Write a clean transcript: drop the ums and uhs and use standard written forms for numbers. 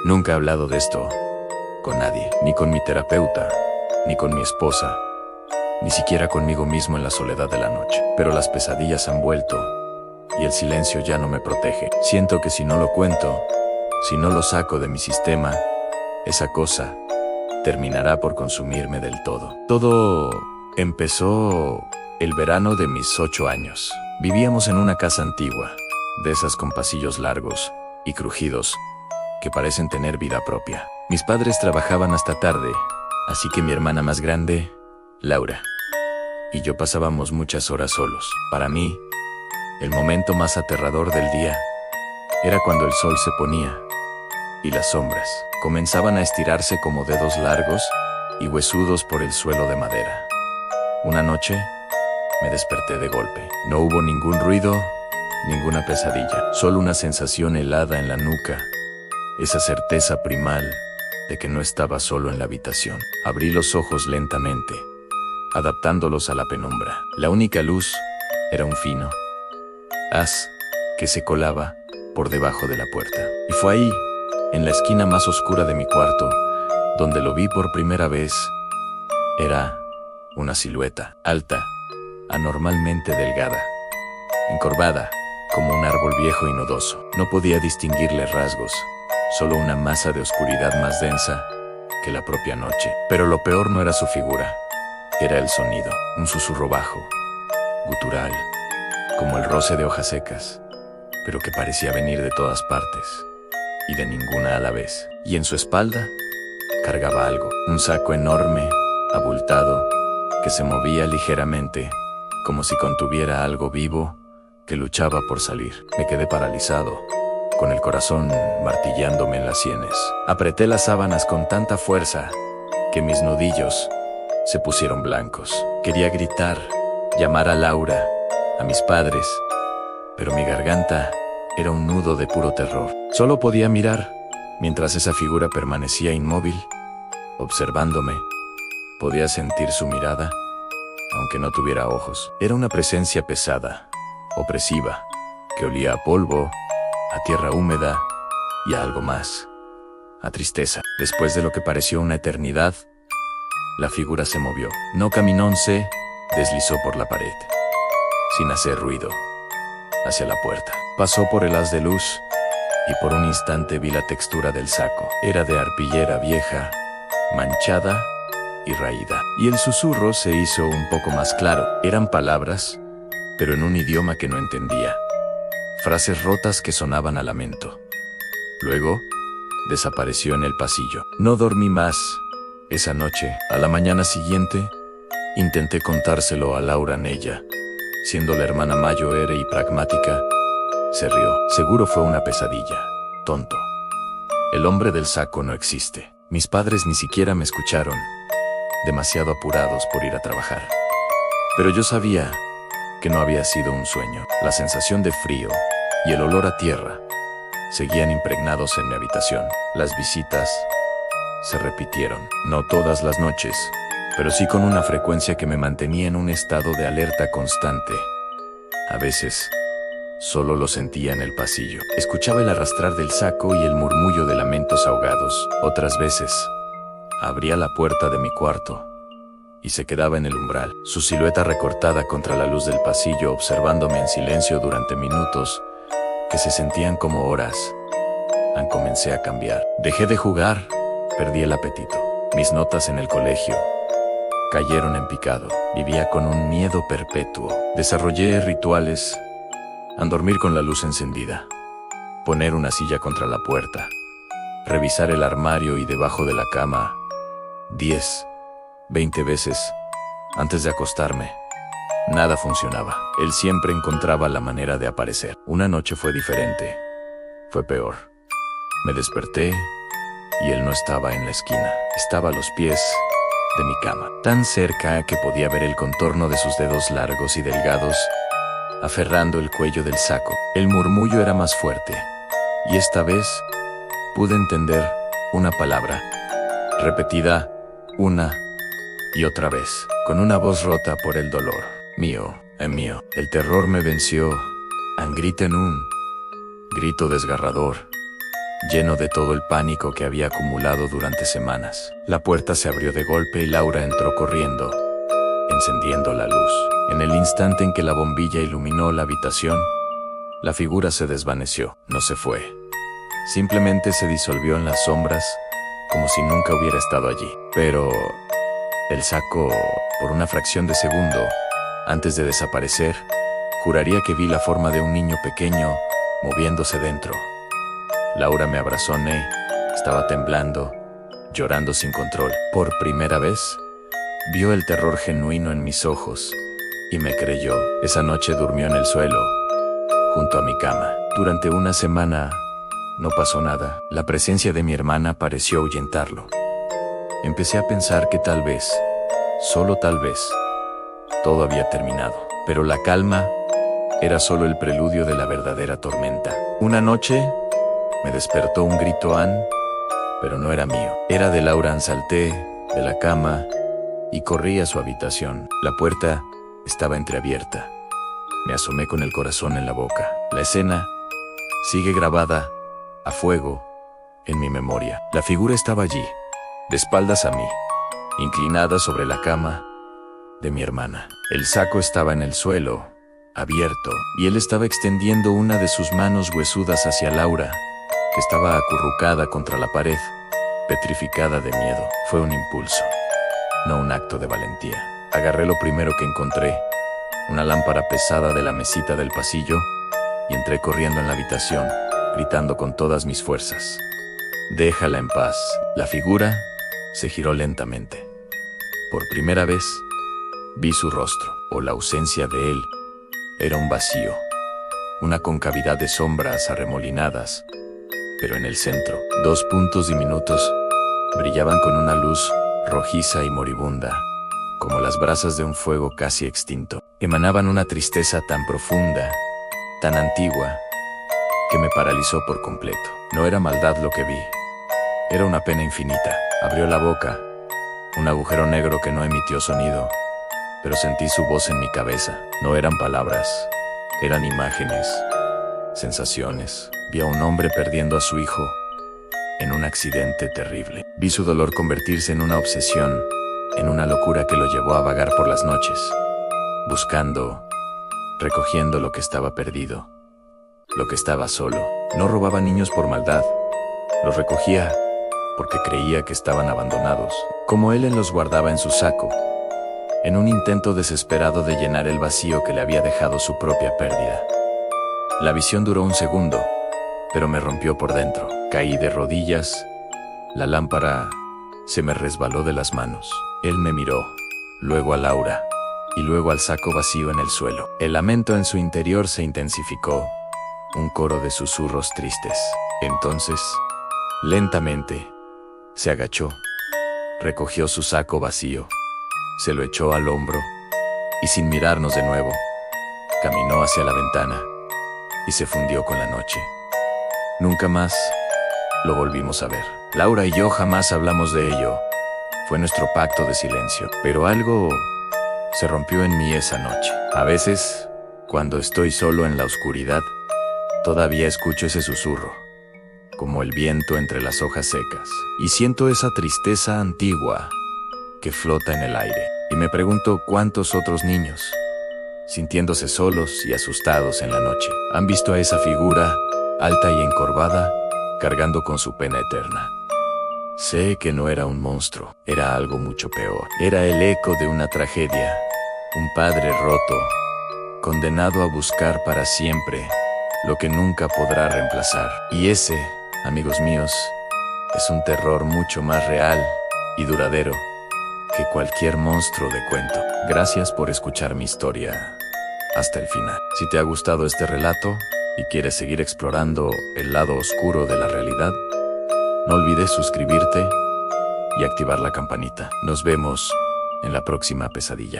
Nunca he hablado de esto con nadie, ni con mi terapeuta, ni con mi esposa, ni siquiera conmigo mismo en la soledad de la noche. Pero las pesadillas han vuelto y el silencio ya no me protege. Siento que si no lo cuento, si no lo saco de mi sistema, esa cosa terminará por consumirme del todo. Todo empezó el verano de mis 8 años. Vivíamos en una casa antigua, de esas con pasillos largos y crujidos que parecen tener vida propia. Mis padres trabajaban hasta tarde, así que mi hermana más grande, Laura, y yo pasábamos muchas horas solos. Para mí, el momento más aterrador del día era cuando el sol se ponía y las sombras comenzaban a estirarse como dedos largos y huesudos por el suelo de madera. Una noche, me desperté de golpe. No hubo ningún ruido, ninguna pesadilla, solo una sensación helada en la nuca, esa certeza primal de que no estaba solo en la habitación. Abrí los ojos lentamente, adaptándolos a la penumbra. La única luz era un fino haz que se colaba por debajo de la puerta. Y fue ahí, en la esquina más oscura de mi cuarto, donde lo vi por primera vez. Era una silueta alta, anormalmente delgada, encorvada, como un árbol viejo y nodoso. No podía distinguirle rasgos, solo una masa de oscuridad más densa que la propia noche. Pero lo peor no era su figura, era el sonido, un susurro bajo, gutural, como el roce de hojas secas, pero que parecía venir de todas partes y de ninguna a la vez. Y en su espalda cargaba algo, un saco enorme, abultado, que se movía ligeramente, como si contuviera algo vivo que luchaba por salir. Me quedé paralizado, con el corazón martillándome en las sienes. Apreté las sábanas con tanta fuerza que mis nudillos se pusieron blancos. Quería gritar, llamar a Laura, a mis padres, pero mi garganta era un nudo de puro terror. Solo podía mirar mientras esa figura permanecía inmóvil, observándome. Podía sentir su mirada, aunque no tuviera ojos. Era una presencia pesada, opresiva, que olía a polvo, a tierra húmeda y a algo más, a tristeza. Después de lo que pareció una eternidad, la figura se movió. No caminó, se deslizó por la pared, sin hacer ruido, hacia la puerta. Pasó por el haz de luz y por un instante vi la textura del saco. Era de arpillera vieja, manchada y raída. Y el susurro se hizo un poco más claro. Eran palabras, pero en un idioma que no entendía. Frases rotas que sonaban a lamento. Luego, desapareció en el pasillo. No dormí más esa noche. A la mañana siguiente, intenté contárselo a Laura Nella. Siendo la hermana mayor y pragmática, se rió. Seguro fue una pesadilla. Tonto. El hombre del saco no existe. Mis padres ni siquiera me escucharon, demasiado apurados por ir a trabajar. Pero yo sabía que no había sido un sueño. La sensación de frío y el olor a tierra seguían impregnados en mi habitación. Las visitas se repitieron, no todas las noches, pero sí con una frecuencia que me mantenía en un estado de alerta constante. A veces, solo lo sentía en el pasillo. Escuchaba el arrastrar del saco y el murmullo de lamentos ahogados. Otras veces, abría la puerta de mi cuarto y se quedaba en el umbral, su silueta recortada contra la luz del pasillo, observándome en silencio durante minutos que se sentían como horas. Comencé a cambiar. Dejé de jugar, perdí el apetito. Mis notas en el colegio cayeron en picado. Vivía con un miedo perpetuo. Desarrollé rituales: dormir con la luz encendida, poner una silla contra la puerta, revisar el armario y debajo de la cama 10, 20 veces antes de acostarme. Nada funcionaba. Él siempre encontraba la manera de aparecer. Una noche fue diferente. Fue peor. Me desperté y él no estaba en la esquina. Estaba a los pies de mi cama, tan cerca que podía ver el contorno de sus dedos largos y delgados, aferrando el cuello del saco. El murmullo era más fuerte, y esta vez pude entender una palabra, repetida una y otra vez, con una voz rota por el dolor. Mío, mío. El terror me venció. Grité en un grito desgarrador, lleno de todo el pánico que había acumulado durante semanas. La puerta se abrió de golpe y Laura entró corriendo, encendiendo la luz. En el instante en que la bombilla iluminó la habitación, la figura se desvaneció. No se fue. Simplemente se disolvió en las sombras, como si nunca hubiera estado allí. Pero el saco, por una fracción de segundo, antes de desaparecer, juraría que vi la forma de un niño pequeño moviéndose dentro. Laura me abrazó. Estaba temblando, llorando sin control. Por primera vez, vio el terror genuino en mis ojos y me creyó. Esa noche durmió en el suelo, junto a mi cama. Durante una semana no pasó nada. La presencia de mi hermana pareció ahuyentarlo. Empecé a pensar que tal vez, solo tal vez, todo había terminado. Pero la calma era solo el preludio de la verdadera tormenta. Una noche me despertó un grito pero no era mío. Era de Laura. Salté de la cama y corrí a su habitación. La puerta estaba entreabierta. Me asomé con el corazón en la boca. La escena sigue grabada a fuego en mi memoria. La figura estaba allí, de espaldas a mí, inclinada sobre la cama de mi hermana. El saco estaba en el suelo, abierto, y él estaba extendiendo una de sus manos huesudas hacia Laura, que estaba acurrucada contra la pared, petrificada de miedo. Fue un impulso, no un acto de valentía. Agarré lo primero que encontré, una lámpara pesada de la mesita del pasillo, y entré corriendo en la habitación, gritando con todas mis fuerzas: «Déjala en paz». La figura se giró lentamente. Por primera vez, vi su rostro, o la ausencia de él. Era un vacío, una concavidad de sombras arremolinadas, pero en el centro, 2 puntos diminutos brillaban con una luz rojiza y moribunda, como las brasas de un fuego casi extinto. Emanaban una tristeza tan profunda, tan antigua, que me paralizó por completo. No era maldad lo que vi, era una pena infinita. Abrió la boca, un agujero negro que no emitió sonido, pero sentí su voz en mi cabeza. No eran palabras, eran imágenes, sensaciones. Vi a un hombre perdiendo a su hijo en un accidente terrible. Vi su dolor convertirse en una obsesión, en una locura que lo llevó a vagar por las noches, buscando, recogiendo lo que estaba perdido, lo que estaba solo. No robaba niños por maldad, los recogía porque creía que estaban abandonados, como él los guardaba en su saco, en un intento desesperado de llenar el vacío que le había dejado su propia pérdida. La visión duró un segundo, pero me rompió por dentro. Caí de rodillas, la lámpara se me resbaló de las manos. Él me miró, luego a Laura, y luego al saco vacío en el suelo. El lamento en su interior se intensificó, un coro de susurros tristes. Entonces, lentamente, se agachó, recogió su saco vacío, se lo echó al hombro, y sin mirarnos de nuevo, caminó hacia la ventana y se fundió con la noche. Nunca más lo volvimos a ver. Laura y yo jamás hablamos de ello. Fue nuestro pacto de silencio. Pero algo se rompió en mí esa noche. A veces, cuando estoy solo en la oscuridad, todavía escucho ese susurro, como el viento entre las hojas secas, y siento esa tristeza antigua que flota en el aire. Y me pregunto cuántos otros niños, sintiéndose solos y asustados en la noche, han visto a esa figura alta y encorvada, cargando con su pena eterna. Sé que no era un monstruo, era algo mucho peor. Era el eco de una tragedia, un padre roto, condenado a buscar para siempre lo que nunca podrá reemplazar. Y ese, amigos míos, es un terror mucho más real y duradero que cualquier monstruo de cuento. Gracias por escuchar mi historia hasta el final. Si te ha gustado este relato y quieres seguir explorando el lado oscuro de la realidad, no olvides suscribirte y activar la campanita. Nos vemos en la próxima pesadilla.